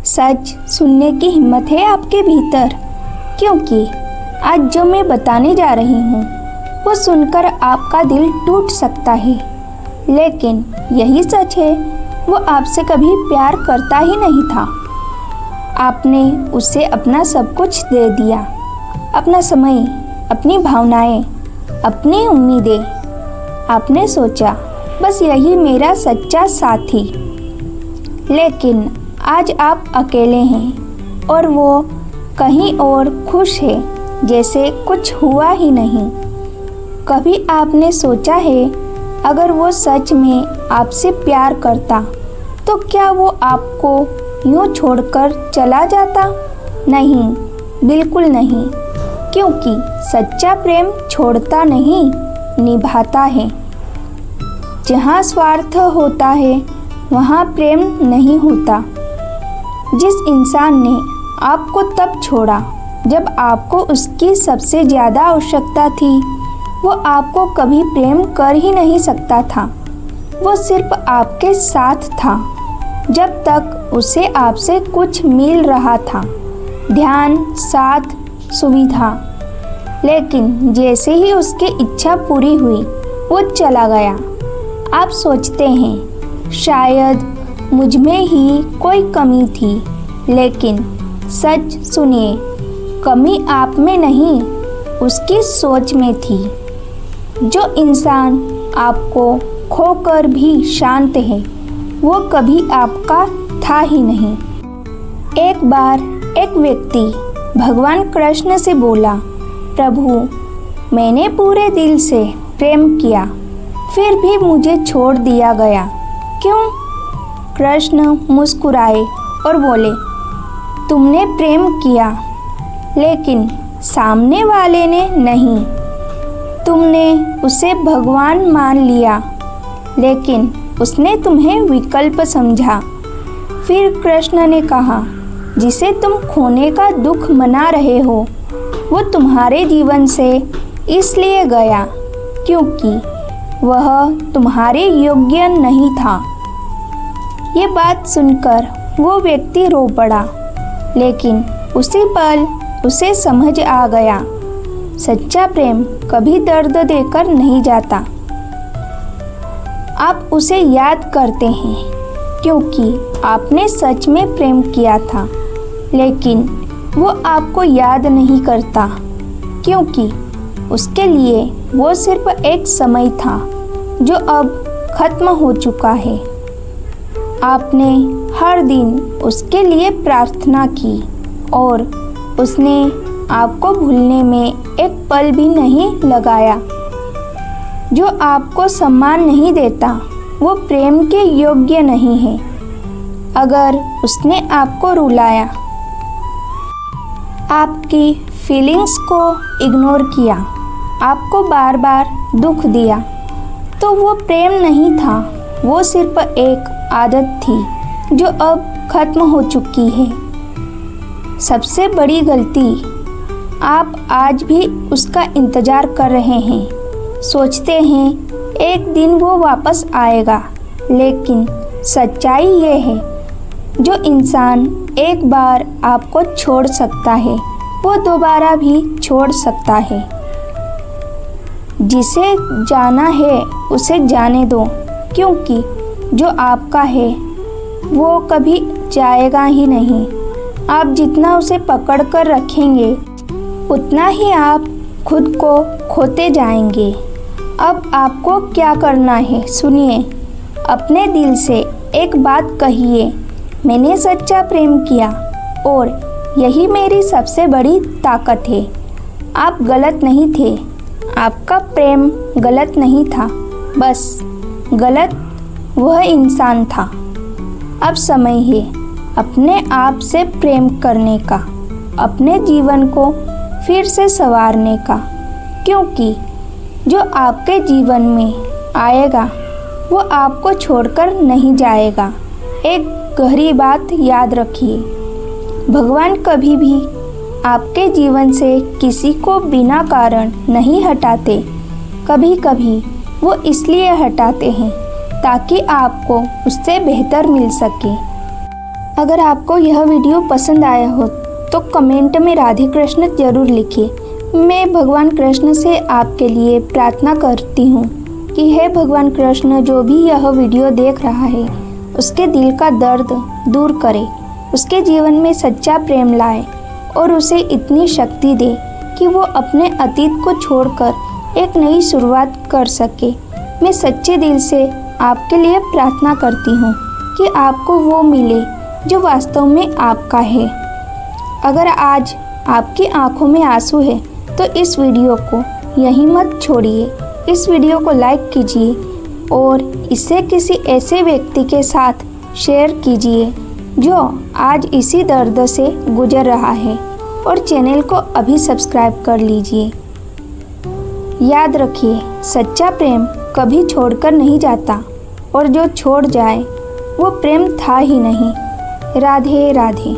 सच सुनने की हिम्मत है आपके भीतर, क्योंकि आज जो मैं बताने जा रही हूँ वो सुनकर आपका दिल टूट सकता है, लेकिन यही सच है, वो आपसे कभी प्यार करता ही नहीं था। आपने उसे अपना सब कुछ दे दिया, अपना समय, अपनी भावनाएं, अपनी उम्मीदें। आपने सोचा बस यही मेरा सच्चा साथी, लेकिन आज आप अकेले हैं और वो कहीं और खुश है जैसे कुछ हुआ ही नहीं। कभी आपने सोचा है अगर वो सच में आपसे प्यार करता तो क्या वो आपको यूं छोड़कर चला जाता? नहीं, बिल्कुल नहीं, क्योंकि सच्चा प्रेम छोड़ता नहीं, निभाता है। जहाँ स्वार्थ होता है वहाँ प्रेम नहीं होता। जिस इंसान ने आपको तब छोड़ा जब आपको उसकी सबसे ज़्यादा आवश्यकता थी, वो आपको कभी प्रेम कर ही नहीं सकता था। वो सिर्फ आपके साथ था जब तक उसे आपसे कुछ मिल रहा था, ध्यान, साथ, सुविधा। लेकिन जैसे ही उसकी इच्छा पूरी हुई वो चला गया। आप सोचते हैं शायद मुझ में ही कोई कमी थी, लेकिन सच सुनिए, कमी आप में नहीं, उसकी सोच में थी। जो इंसान आपको खोकर भी शांत है वो कभी आपका था ही नहीं। एक बार एक व्यक्ति भगवान कृष्ण से बोला, प्रभु, मैंने पूरे दिल से प्रेम किया, फिर भी मुझे छोड़ दिया गया, क्यों? कृष्ण मुस्कुराए और बोले, तुमने प्रेम किया लेकिन सामने वाले ने नहीं। तुमने उसे भगवान मान लिया लेकिन उसने तुम्हें विकल्प समझा। फिर कृष्ण ने कहा, जिसे तुम खोने का दुख मना रहे हो वो तुम्हारे जीवन से इसलिए गया क्योंकि वह तुम्हारे योग्य नहीं था। ये बात सुनकर वो व्यक्ति रो पड़ा, लेकिन उसी पल उसे समझ आ गया, सच्चा प्रेम कभी दर्द देकर नहीं जाता। आप उसे याद करते हैं क्योंकि आपने सच में प्रेम किया था, लेकिन वो आपको याद नहीं करता क्योंकि उसके लिए वो सिर्फ एक समय था जो अब खत्म हो चुका है। आपने हर दिन उसके लिए प्रार्थना की और उसने आपको भूलने में एक पल भी नहीं लगाया। जो आपको सम्मान नहीं देता वो प्रेम के योग्य नहीं है। अगर उसने आपको रुलाया, आपकी फीलिंग्स को इग्नोर किया, आपको बार बार दुख दिया, तो वो प्रेम नहीं था, वो सिर्फ एक आदत थी जो अब खत्म हो चुकी है। सबसे बड़ी गलती, आप आज भी उसका इंतज़ार कर रहे हैं। सोचते हैं एक दिन वो वापस आएगा, लेकिन सच्चाई ये है, जो इंसान एक बार आपको छोड़ सकता है वो दोबारा भी छोड़ सकता है। जिसे जाना है उसे जाने दो, क्योंकि जो आपका है वो कभी जाएगा ही नहीं। आप जितना उसे पकड़ कर रखेंगे उतना ही आप खुद को खोते जाएंगे। अब आपको क्या करना है सुनिए, अपने दिल से एक बात कहिए, मैंने सच्चा प्रेम किया और यही मेरी सबसे बड़ी ताकत है। आप गलत नहीं थे, आपका प्रेम गलत नहीं था, बस गलत वह इंसान था। अब समय है अपने आप से प्रेम करने का, अपने जीवन को फिर से संवारने का, क्योंकि जो आपके जीवन में आएगा वो आपको छोड़कर नहीं जाएगा। एक गहरी बात याद रखिए, भगवान कभी भी आपके जीवन से किसी को बिना कारण नहीं हटाते। कभी कभी वो इसलिए हटाते हैं ताकि आपको उससे बेहतर मिल सके। अगर आपको यह वीडियो पसंद आया हो तो कमेंट में राधे कृष्ण जरूर लिखिए। मैं भगवान कृष्ण से आपके लिए प्रार्थना करती हूँ कि हे भगवान कृष्ण, जो भी यह वीडियो देख रहा है उसके दिल का दर्द दूर करे, उसके जीवन में सच्चा प्रेम लाए और उसे इतनी शक्ति दे कि वो अपने अतीत को छोड़कर एक नई शुरुआत कर सके। मैं सच्चे दिल से आपके लिए प्रार्थना करती हूँ कि आपको वो मिले जो वास्तव में आपका है। अगर आज आपकी आंखों में आंसू है तो इस वीडियो को यहीं मत छोड़िए। इस वीडियो को लाइक कीजिए और इसे किसी ऐसे व्यक्ति के साथ शेयर कीजिए जो आज इसी दर्द से गुजर रहा है, और चैनल को अभी सब्सक्राइब कर लीजिए। याद रखिए, सच्चा प्रेम कभी छोड़कर नहीं जाता और जो छोड़ जाए वो प्रेम था ही नहीं। राधे राधे।